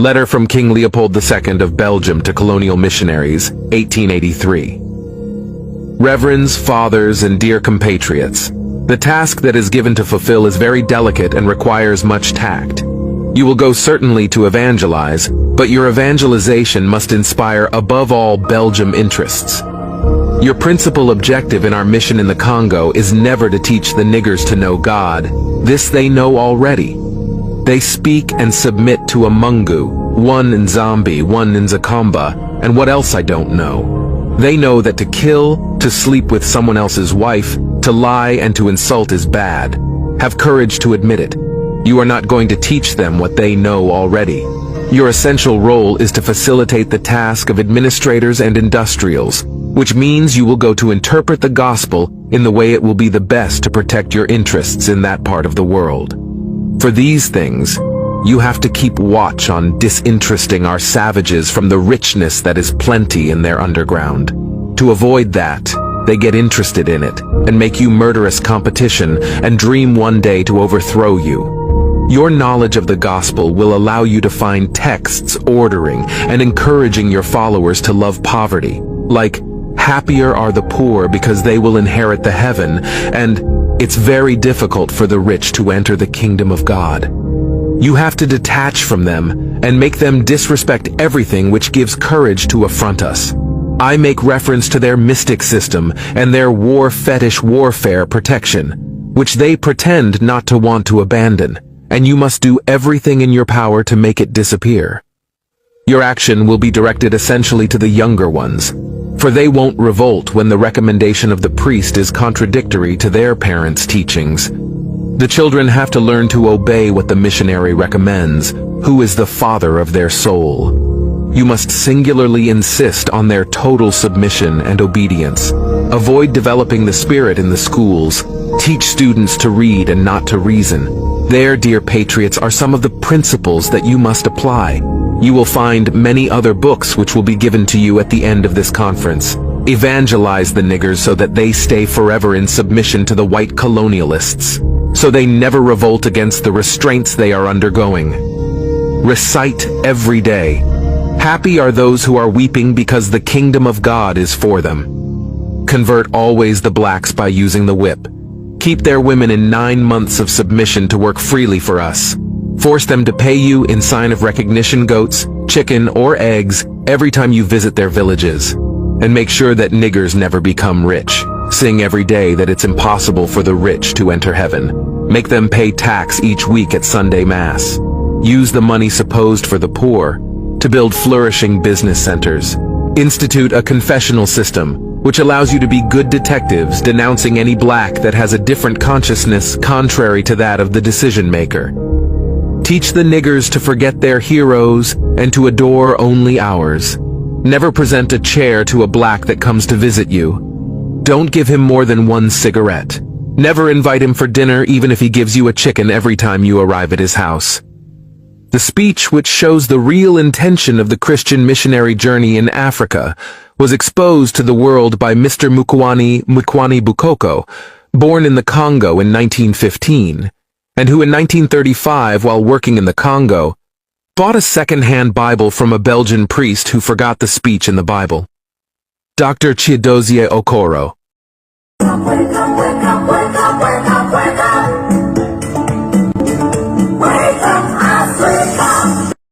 Letter from King Leopold II of Belgium to colonial missionaries, 1883. Reverends, fathers, and dear compatriots, the task that is given to fulfill is very delicate and requires much tact. You will go certainly to evangelize, but your evangelization must inspire above all Belgium interests. Your principal objective in our mission in the Congo is never to teach the niggers to know God. This they know already. They speak and submit to a Mungu, one in Nzambi, one in Zakamba, and what else I don't know. They know that to kill, to sleep with someone else's wife, to lie and to insult is bad. Have courage to admit it. You are not going to teach them what they know already. Your essential role is to facilitate the task of administrators and industrials, which means you will go to interpret the gospel in the way it will be the best to protect your interests in that part of the world. For these things, you have to keep watch on disinteresting our savages from the richness that is plenty in their underground. To avoid that, they get interested in it and make you murderous competition and dream one day to overthrow you. Your knowledge of the gospel will allow you to find texts ordering and encouraging your followers to love poverty, like, "Happier are the poor because they will inherit the heaven," and "It's very difficult for the rich to enter the kingdom of God." You have to detach from them and make them disrespect everything which gives courage to affront us. I make reference to their mystic system and their war fetish warfare protection, which they pretend not to want to abandon, and you must do everything in your power to make it disappear. Your action will be directed essentially to the younger ones, for they won't revolt when the recommendation of the priest is contradictory to their parents' teachings. The children have to learn to obey what the missionary recommends, who is the father of their soul. You must singularly insist on their total submission and obedience. Avoid developing the spirit in the schools. Teach students to read and not to reason. There, dear patriots, are some of the principles that you must apply. You will find many other books which will be given to you at the end of this conference. Evangelize the niggers so that they stay forever in submission to the white colonialists, so they never revolt against the restraints they are undergoing. Recite every day, "Happy are those who are weeping because the kingdom of God is for them." Convert always the blacks by using the whip. Keep their women in 9 months of submission to work freely for us. Force them to pay you in sign of recognition goats, chicken, or eggs every time you visit their villages. And make sure that niggers never become rich. Sing every day that it's impossible for the rich to enter heaven. Make them pay tax each week at Sunday Mass. Use the money supposed for the poor to build flourishing business centers. Institute a confessional system, which allows you to be good detectives denouncing any black that has a different consciousness contrary to that of the decision maker. Teach the niggers to forget their heroes and to adore only ours. Never present a chair to a black that comes to visit you. Don't give him more than 1 cigarette. Never invite him for dinner even if he gives you a chicken every time you arrive at his house. The speech which shows the real intention of the Christian missionary journey in Africa was exposed to the world by Mr. Mukwani Bukoko, born in the Congo in 1915, and who in 1935, while working in the Congo, bought a second-hand Bible from a Belgian priest who forgot the speech in the Bible. Dr. Chidozie Okoro. Wake up, wake up, wake up, wake up.